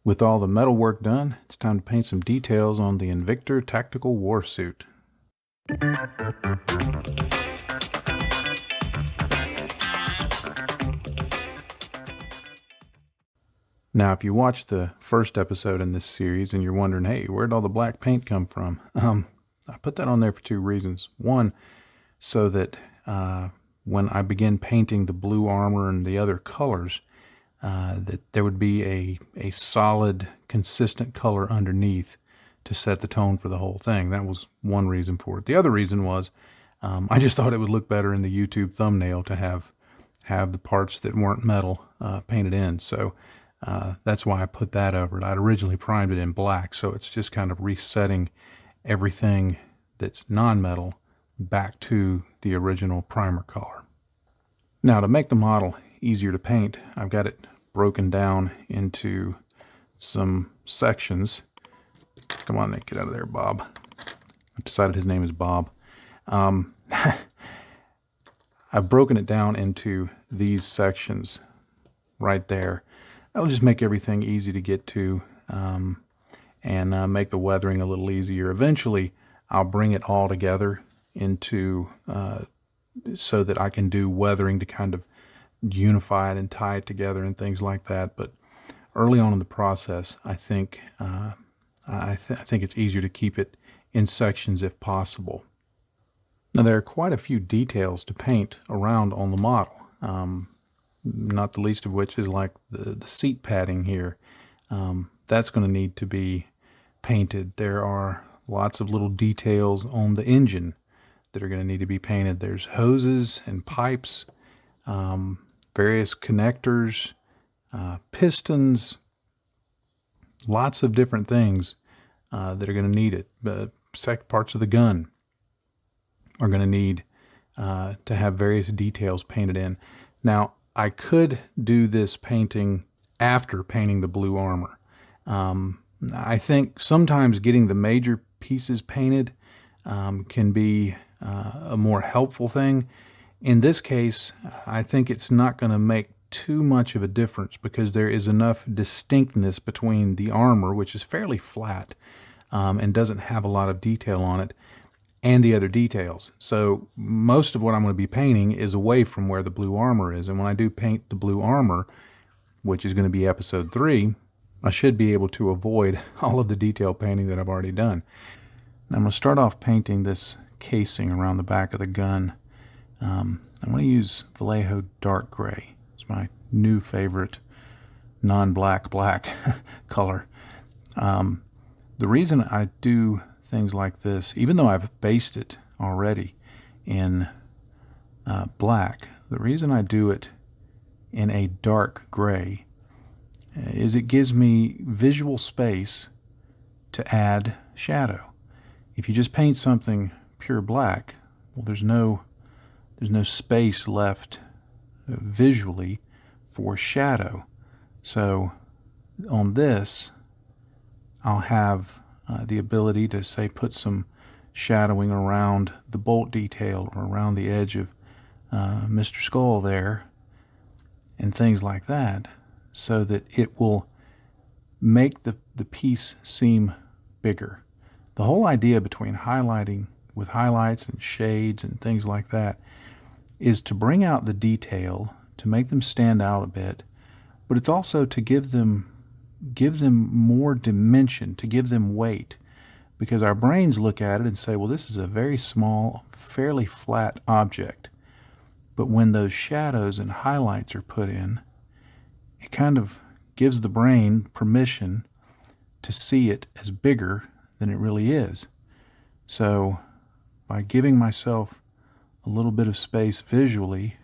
With all the metal work done, it's time to paint some details on the Invictor Tactical Warsuit. Now, if you watched the first episode in this series and you're wondering, hey, where'd all the black paint come from? I put that on there for two reasons. One, so that when I begin painting the blue armor and the other colors, that there would be a solid, consistent color underneath to set the tone for the whole thing. That was one reason for it. The other reason was I just thought it would look better in the YouTube thumbnail to have the parts that weren't metal painted in. So that's why I put that over it. I'd originally primed it in black, so it's just kind of resetting everything that's non-metal back to the original primer color. Now, to make the model easier to paint, I've got it broken down into some sections. Come on, Nick, get out of there, Bob. I've decided his name is Bob. I've broken it down into these sections right there. That'll just make everything easy to get to and make the weathering a little easier. Eventually, I'll bring it all together into so that I can do weathering to kind of unify it and tie it together and things like that. But early on in the process, I think it's easier to keep it in sections if possible. Now, there are quite a few details to paint around on the model, not the least of which is like the seat padding here. That's going to need to be painted. There are lots of little details on the engine that are going to need to be painted. There's hoses and pipes, various connectors, pistons, lots of different things that are going to need it. Parts of the gun are going to need to have various details painted in. Now, I could do this painting after painting the blue armor. I think sometimes getting the major pieces painted can be a more helpful thing. In this case, I think it's not going to make too much of a difference because there is enough distinctness between the armor, which is fairly flat and doesn't have a lot of detail on it, and the other details. So most of what I'm going to be painting is away from where the blue armor is. And when I do paint the blue armor, which is going to be episode 3, I should be able to avoid all of the detail painting that I've already done. Now I'm going to start off painting this casing around the back of the gun. I'm going to use Vallejo dark gray. It's my new favorite non-black black color. The reason I do things like this, even though I've based it already in black, the reason I do it in a dark gray is it gives me visual space to add shadow. If you just paint something pure black, well, there's no space left visually for shadow. So on this, I'll have the ability to, say, put some shadowing around the bolt detail or around the edge of Mr. Skull there and things like that, so that it will make the piece seem bigger. The whole idea between highlighting with highlights and shades and things like that is to bring out the detail, to make them stand out a bit, but it's also to give them more dimension, to give them weight, because our brains look at it and say, well, this is a very small, fairly flat object. But when those shadows and highlights are put in, it kind of gives the brain permission to see it as bigger than it really is. So by giving myself a little bit of space visually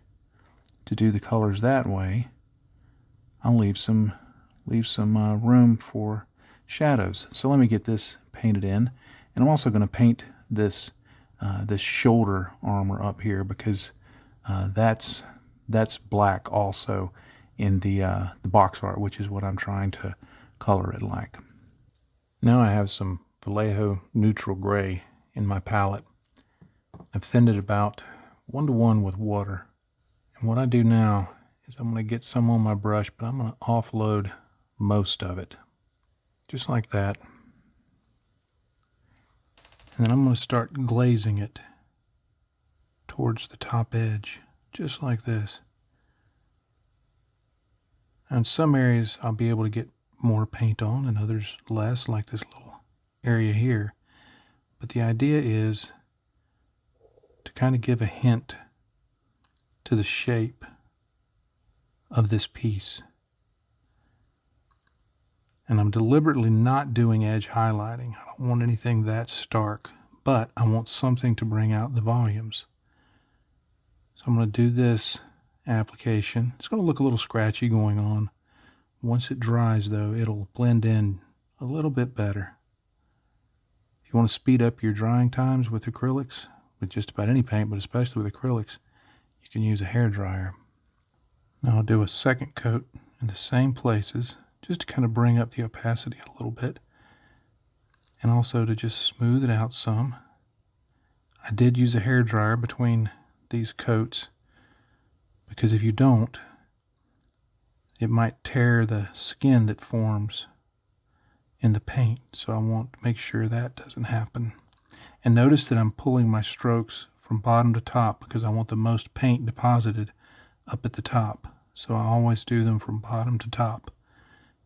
to do the colors that way, I'll leave some room for shadows. So let me get this painted in, and I'm also going to paint this shoulder armor up here because that's black also in the box art, which is what I'm trying to color it like. Now I have some Vallejo neutral gray in my palette. I've thinned it about 1:1 with water, and what I do now is I'm going to get some on my brush, but I'm going to offload most of it. just like that. And then I'm going to start glazing it towards the top edge, just like this. Now in some areas I'll be able to get more paint on and others less, like this little area here. But the idea is to kind of give a hint to the shape of this piece. And I'm deliberately not doing edge highlighting. I don't want anything that stark, but I want something to bring out the volumes. So I'm going to do this application. It's going to look a little scratchy going on. Once it dries though, it'll blend in a little bit better. If you want to speed up your drying times with acrylics, with just about any paint, but especially with acrylics, you can use a hairdryer. Now I'll do a second coat in the same places, just to kind of bring up the opacity a little bit, and also to just smooth it out some. I did use a hairdryer between these coats, because if you don't, it might tear the skin that forms in the paint, so I want to make sure that doesn't happen. And notice that I'm pulling my strokes from bottom to top because I want the most paint deposited up at the top. So I always do them from bottom to top.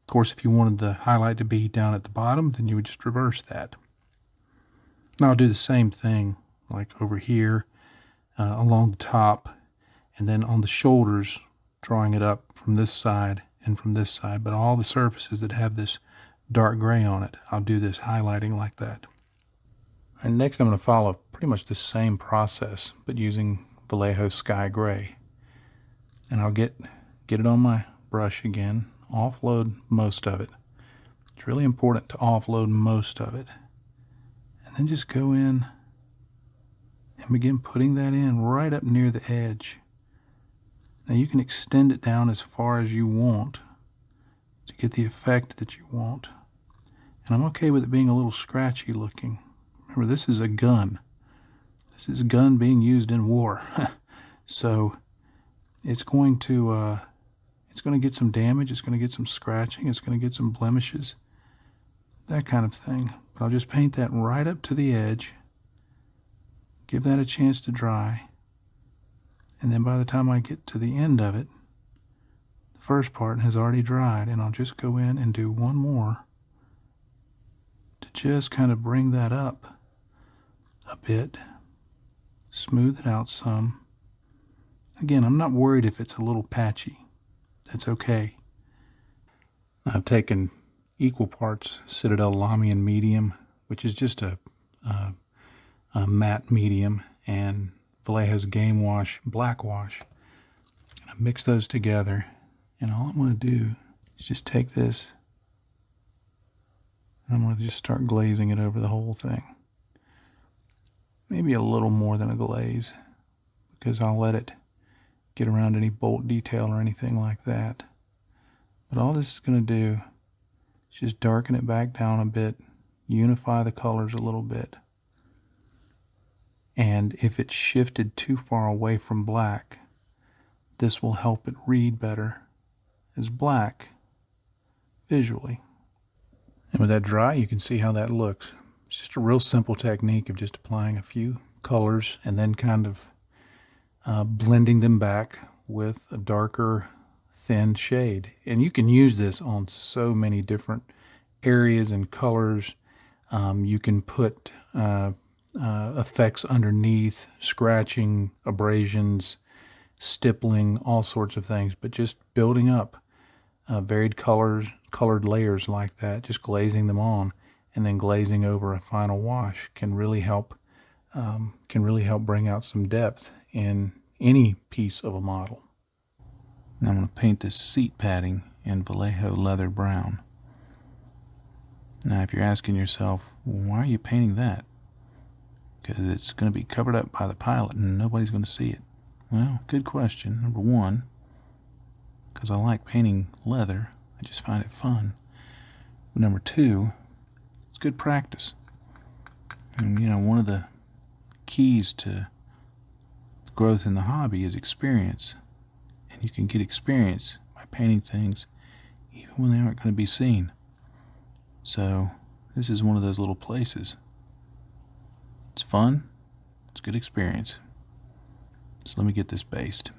Of course, if you wanted the highlight to be down at the bottom, then you would just reverse that. Now I'll do the same thing, like over here, along the top, and then on the shoulders, drawing it up from this side and from this side. But all the surfaces that have this dark gray on it, I'll do this highlighting like that. And next I'm going to follow pretty much the same process, but using Vallejo Sky Gray. And I'll get it on my brush again, offload most of it. It's really important to offload most of it. And then just go in and begin putting that in right up near the edge. Now you can extend it down as far as you want to get the effect that you want. And I'm okay with it being a little scratchy looking. Remember, this is a gun. This is a gun being used in war. So it's going to get some damage, it's going to get some scratching, it's going to get some blemishes, that kind of thing. But I'll just paint that right up to the edge, give that a chance to dry, and then by the time I get to the end of it, the first part has already dried, and I'll just go in and do one more to just kind of bring that up a bit, smooth it out some. Again, I'm not worried if it's a little patchy. That's okay. I've taken equal parts Citadel Lamian medium, which is just a matte medium, and Vallejo's Game Wash black wash. And I mix those together, and all I'm going to do is just take this, and I'm going to just start glazing it over the whole thing. Maybe a little more than a glaze, because I'll let it get around any bolt detail or anything like that. But all this is going to do is just darken it back down a bit, unify the colors a little bit. And if it's shifted too far away from black, this will help it read better as black visually. And with that dry, you can see how that looks. It's just a real simple technique of just applying a few colors and then kind of blending them back with a darker, thin shade. And you can use this on so many different areas and colors. You can put effects underneath, scratching, abrasions, stippling, all sorts of things. But just building up varied colors, colored layers like that, just glazing them on and then glazing over a final wash can really help bring out some depth in any piece of a model. Now I'm going to paint this seat padding in Vallejo Leather Brown. Now if you're asking yourself, why are you painting that? Because it's going to be covered up by the pilot and nobody's going to see it. Well, good question. Number one, because I like painting leather. I just find it fun. But number two, it's good practice. And you know, one of the keys to growth in the hobby is experience. And you can get experience by painting things even when they aren't going to be seen. So this is one of those little places. It's fun. It's a good experience. So let me get this based.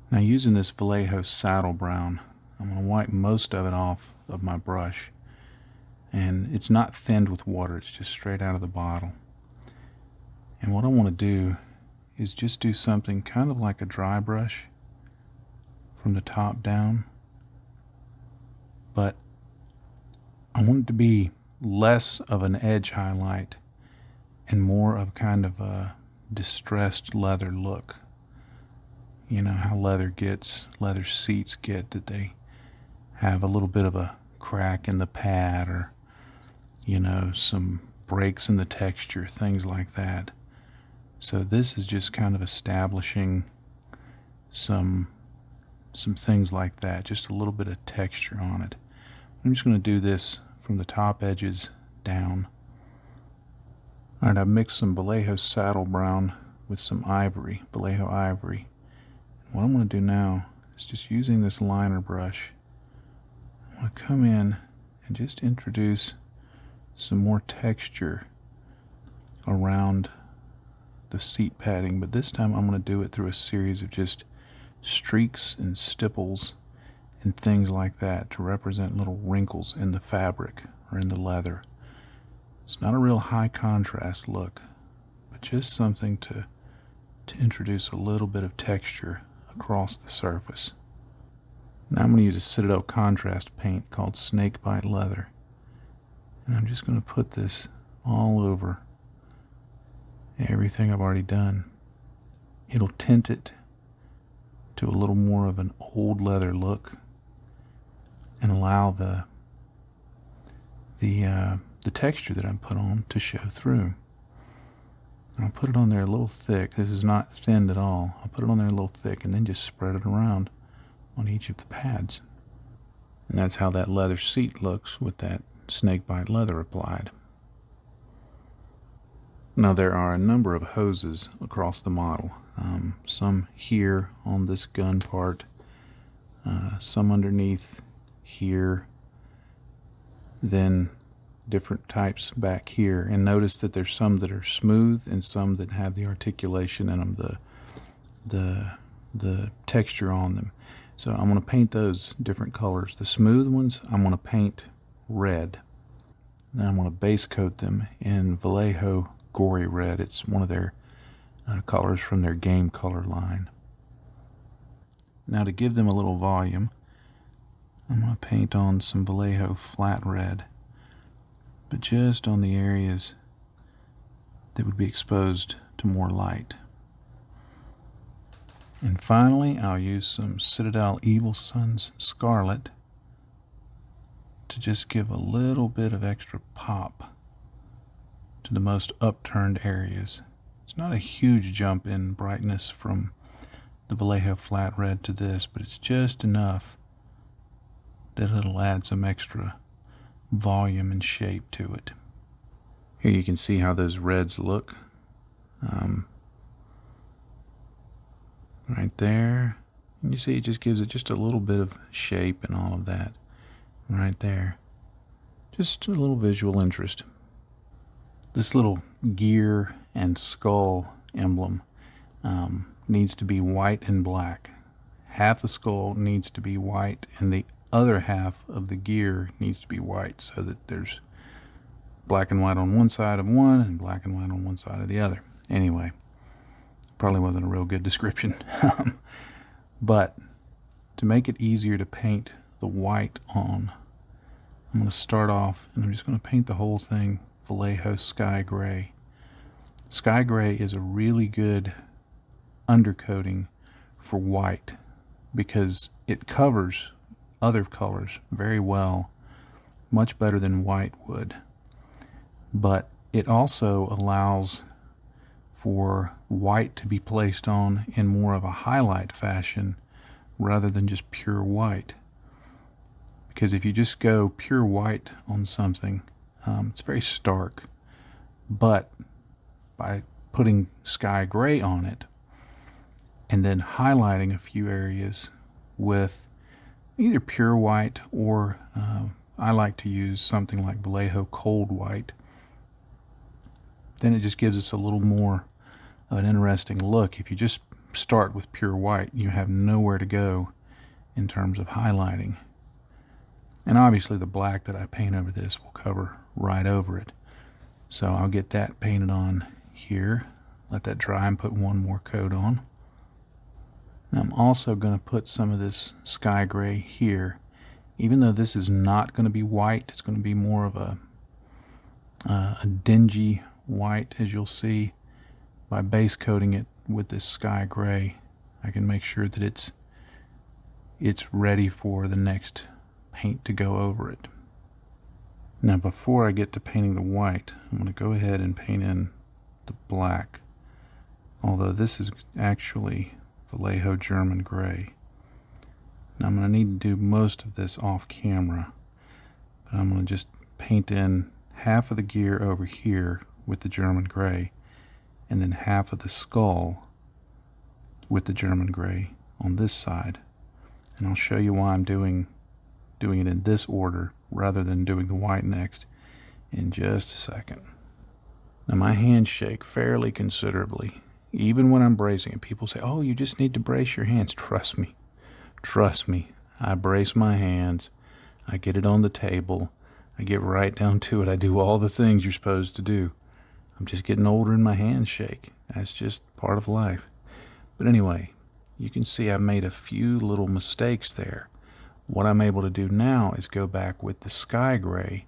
Now using this Vallejo saddle brown, I'm going to wipe most of it off of my brush. And it's not thinned with water, it's just straight out of the bottle. And what I want to do is just do something kind of like a dry brush from the top down. But I want it to be less of an edge highlight and more of kind of a distressed leather look. You know how leather seats get, that they have a little bit of a crack in the pad, or, you know, some breaks in the texture, things like that. So this is just kind of establishing some things like that, just a little bit of texture on it. I'm just going to do this from the top edges down. All right, I've mixed some Vallejo saddle brown with some ivory, Vallejo ivory. What I'm going to do now is, just using this liner brush, I want to come in and just introduce some more texture around the seat padding, but this time I'm going to do it through a series of just streaks and stipples and things like that to represent little wrinkles in the fabric or in the leather. It's not a real high contrast look, but just something to introduce a little bit of texture across the surface. Now I'm going to use a Citadel contrast paint called Snakebite Leather, and I'm just going to put this all over everything I've already done. It'll tint it to a little more of an old leather look and allow the texture that I put on to show through. And I'll put it on there a little thick. This is not thinned at all. I'll put it on there a little thick and then just spread it around on each of the pads. And that's how that leather seat looks with that snakebite leather applied. Now there are a number of hoses across the model. Some here on this gun part, some underneath here, then different types back here. And notice that there's some that are smooth and some that have the articulation in them, the texture on them. So I'm going to paint those different colors. The smooth ones I'm going to paint red. Now I'm going to base coat them in Vallejo Gory Red. It's one of their colors from their game color line. Now to give them a little volume, I'm going to paint on some Vallejo Flat Red, but just on the areas that would be exposed to more light. And finally, I'll use some Citadel Evil Sun's Scarlet to just give a little bit of extra pop to the most upturned areas. It's not a huge jump in brightness from the Vallejo Flat Red to this, but it's just enough that it'll add some extra volume and shape to it. Here you can see how those reds look. Right there. And you see it just gives it just a little bit of shape and all of that. Right there. Just a little visual interest. This little gear and skull emblem needs to be white and black. Half the skull needs to be white and the other half of the gear needs to be white, so that there's black and white on one side of one and black and white on one side of the other. Anyway, probably wasn't a real good description. But to make it easier to paint the white on, I'm going to start off and I'm just going to paint the whole thing Vallejo Sky Gray. Sky Gray is a really good undercoating for white because it covers other colors very well, much better than white would. But it also allows for white to be placed on in more of a highlight fashion rather than just pure white. Because if you just go pure white on something, it's very stark. But by putting sky gray on it and then highlighting a few areas with either pure white or I like to use something like Vallejo Cold White. Then it just gives us a little more of an interesting look. If you just start with pure white, you have nowhere to go in terms of highlighting. And obviously the black that I paint over this will cover right over it. So I'll get that painted on here, let that dry, and put one more coat on. Now I'm also going to put some of this sky gray here. Even though this is not going to be white, it's going to be more of a dingy white, as you'll see. By base coating it with this sky gray, I can make sure that it's ready for the next paint to go over it. Now before I get to painting the white, I'm going to go ahead and paint in the black. Although this is actually Vallejo German gray. Now I'm going to need to do most of this off camera, but I'm going to just paint in half of the gear over here with the German gray, and then half of the skull with the German gray on this side. And I'll show you why I'm doing it in this order rather than doing the white next in just a second. Now my hands shake fairly considerably, even when I'm bracing it. People say, oh, you just need to brace your hands. Trust me. Trust me. I brace my hands. I get it on the table. I get right down to it. I do all the things you're supposed to do. I'm just getting older and my hands shake. That's just part of life. But anyway, you can see I've made a few little mistakes there. What I'm able to do now is go back with the sky gray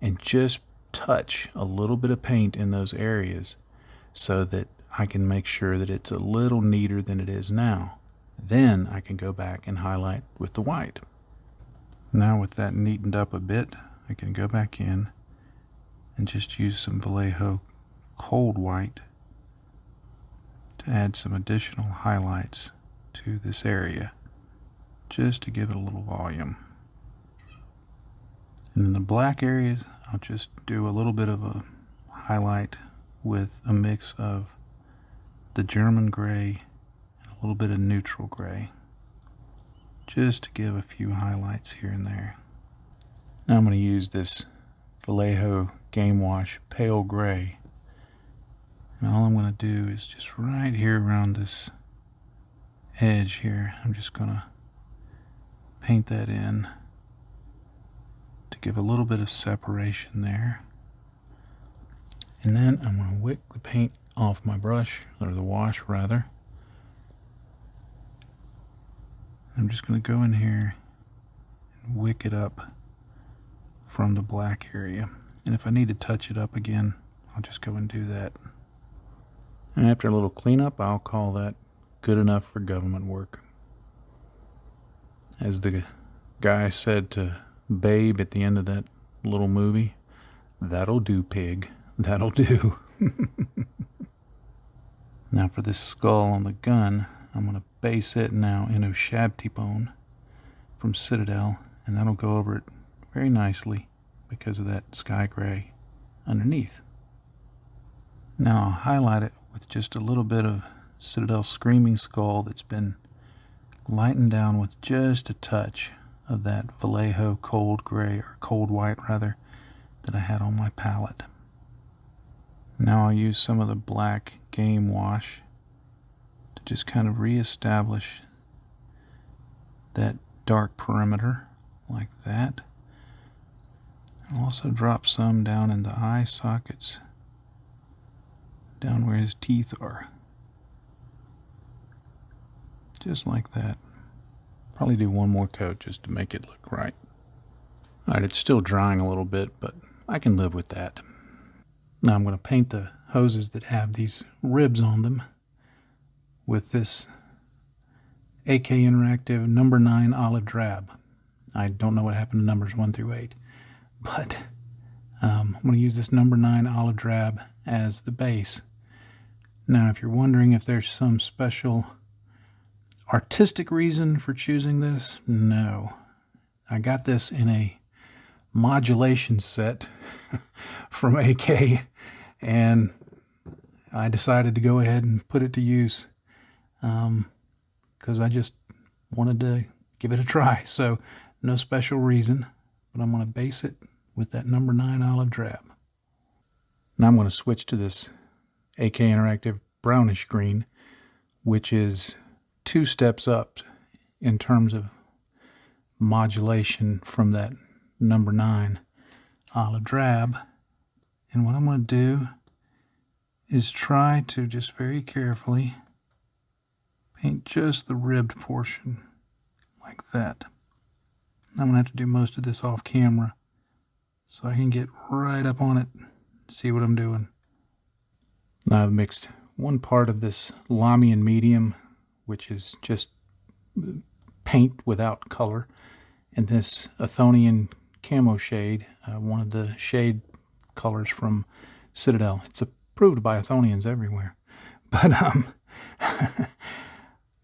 and just touch a little bit of paint in those areas so that I can make sure that it's a little neater than it is now. Then I can go back and highlight with the white. Now with that neatened up a bit, I can go back in and just use some Vallejo Cold White to add some additional highlights to this area, just to give it a little volume. And in the black areas, I'll just do a little bit of a highlight with a mix of the German gray and a little bit of neutral gray, just to give a few highlights here and there. Now I'm going to use this Vallejo Game Wash Pale Gray. And all I'm going to do is just right here around this edge here, I'm just going to paint that in to give a little bit of separation there. And then I'm going to wick the paint off my brush, or the wash rather. I'm just going to go in here and wick it up from the black area. And if I need to touch it up again, I'll just go and do that. And after a little cleanup, I'll call that good enough for government work. As the guy said to Babe at the end of that little movie, that'll do, pig. That'll do. Now for this skull on the gun, I'm going to base it now in Ushabti-bone from Citadel, and that'll go over it very nicely because of that sky gray underneath. Now I'll highlight it with just a little bit of Citadel Screaming Skull that's been lightened down with just a touch of that Vallejo Cold Gray, or Cold White rather, that I had on my palette. Now I'll use some of the black Game Wash to just kind of reestablish that dark perimeter like that. I'll also drop some down in the eye sockets, down where his teeth are. Just like that. Probably do one more coat just to make it look right. Alright, it's still drying a little bit, but I can live with that. Now I'm going to paint the hoses that have these ribs on them with this AK Interactive number 9 olive drab. I don't know what happened to numbers 1 through 8, but I'm going to use this number 9 olive drab as the base. Now if you're wondering if there's some special artistic reason for choosing this, no. I got this in a modulation set from AK, and I decided to go ahead and put it to use because I just wanted to give it a try. So no special reason, but I'm going to base it with that number 9 olive drab. Now I'm going to switch to this AK Interactive brownish green, which is 2 steps up in terms of modulation from that number 9 olive drab. And what I'm going to do is try to just very carefully paint just the ribbed portion like that. I'm going to have to do most of this off camera so I can get right up on it and see what I'm doing. Now I've mixed 1 part of this Lamian medium, which is just paint without color, and this Athonian camo shade, one of the shade colors from Citadel. It's approved by Athonians everywhere. But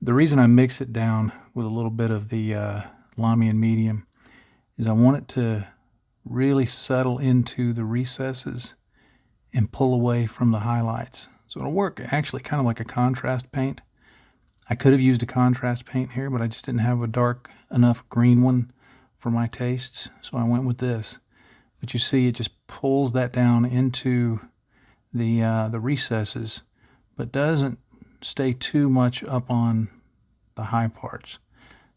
the reason I mix it down with a little bit of the Lamian medium is I want it to really settle into the recesses and pull away from the highlights. So it'll work actually kind of like a contrast paint. I could have used a contrast paint here, but I just didn't have a dark enough green one for my tastes, so I went with this. But you see, it just pulls that down into the recesses, but doesn't stay too much up on the high parts.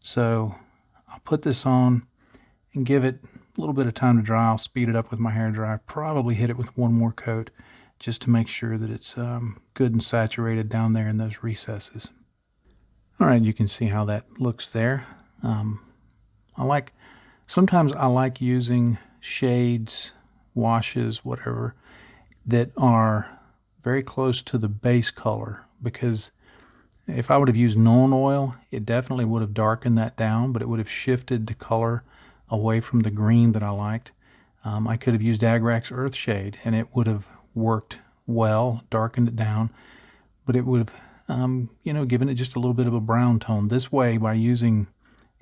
So I'll put this on and give it a little bit of time to dry. I'll speed it up with my hair dryer, probably hit it with 1 more coat just to make sure that it's good and saturated down there in those recesses. All right, you can see how that looks there. Sometimes I like using shades, washes, whatever, that are very close to the base color, because if I would have used Nuln Oil, it definitely would have darkened that down, but it would have shifted the color away from the green that I liked. I could have used Agrax Earthshade, and it would have worked well, darkened it down, but it would have given it just a little bit of a brown tone. This way, by using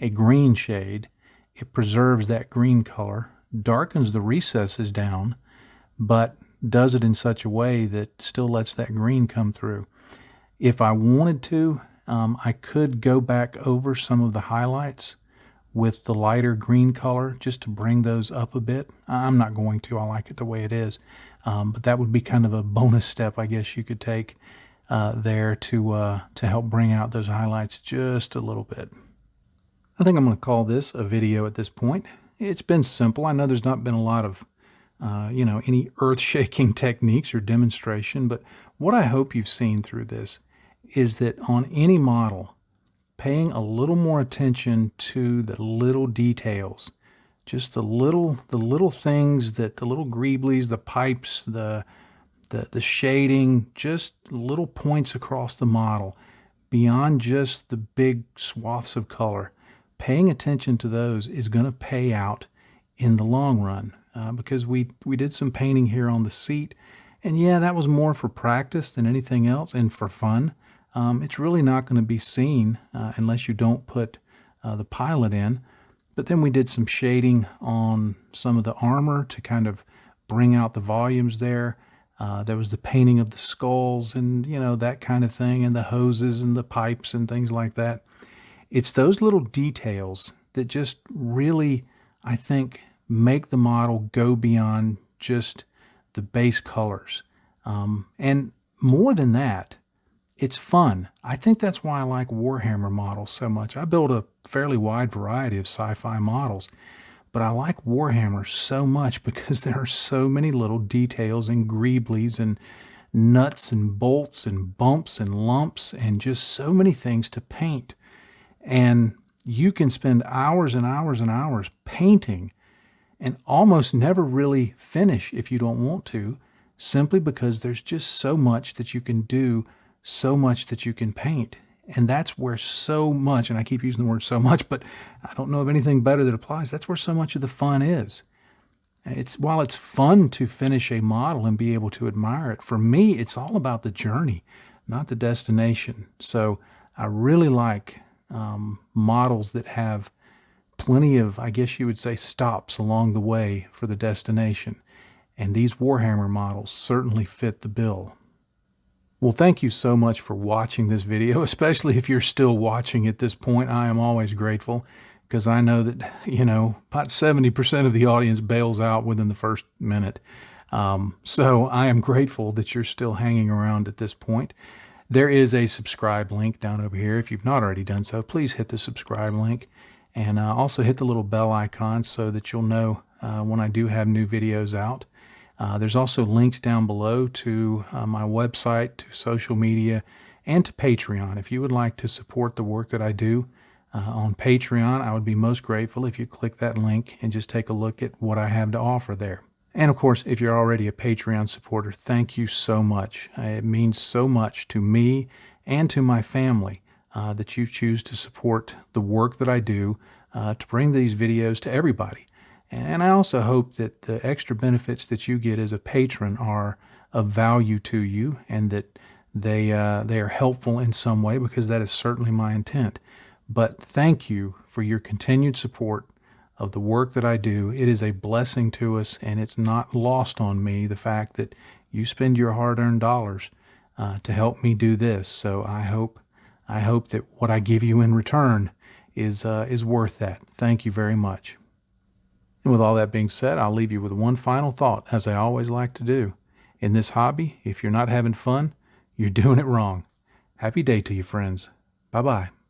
a green shade, it preserves that green color, darkens the recesses down, but does it in such a way that still lets that green come through. If I wanted to, I could go back over some of the highlights with the lighter green color just to bring those up a bit. I'm not going to. I like it the way it is. But that would be kind of a bonus step, I guess you could take there to help bring out those highlights just a little bit. I think I'm going to call this a video at this point. It's been simple. I know there's not been a lot of any earth-shaking techniques or demonstration, but what I hope you've seen through this is that on any model, paying a little more attention to the little details, just the little things, that the little greeblies, the pipes, the shading, just little points across the model, beyond just the big swaths of color. Paying attention to those is going to pay out in the long run, because we did some painting here on the seat, and yeah, that was more for practice than anything else and for fun. It's really not going to be seen unless you don't put the pilot in. But then we did some shading on some of the armor to kind of bring out the volumes there. There was the painting of the skulls and that kind of thing, and the hoses and the pipes and things like that. It's those little details that just really, I think, make the model go beyond just the base colors. And more than that, it's fun. I think that's why I like Warhammer models so much. I build a fairly wide variety of sci-fi models, but I like Warhammer so much because there are so many little details and greeblies and nuts and bolts and bumps and lumps and just so many things to paint. And you can spend hours and hours and hours painting and almost never really finish if you don't want to, simply because there's just so much that you can do, so much that you can paint. And that's where so much, and I keep using the word so much, but I don't know of anything better that applies. That's where so much of the fun is. While it's fun to finish a model and be able to admire it, for me, it's all about the journey, not the destination. So I really like models that have plenty of, I guess you would say, stops along the way for the destination. And these Warhammer models certainly fit the bill. Well, thank you so much for watching this video, especially if you're still watching at this point. I am always grateful. because I know that, about 70% of the audience bails out within the first minute. So I am grateful that you're still hanging around at this point. There is a subscribe link down over here. If you've not already done so, please hit the subscribe link, and also hit the little bell icon so that you'll know when I do have new videos out. There's also links down below to my website, to social media, and to Patreon. If you would like to support the work that I do on Patreon, I would be most grateful if you click that link and just take a look at what I have to offer there. And of course, if you're already a Patreon supporter, thank you so much. It means so much to me and to my family that you choose to support the work that I do to bring these videos to everybody. And I also hope that the extra benefits that you get as a patron are of value to you, and that they are helpful in some way, because that is certainly my intent. But thank you for your continued support of the work that I do. It is a blessing to us, and it's not lost on me, the fact that you spend your hard-earned dollars to help me do this. So I hope that what I give you in return is worth that. Thank you very much. And with all that being said, I'll leave you with one final thought, as I always like to do. In this hobby, if you're not having fun, you're doing it wrong. Happy day to you, friends. Bye-bye.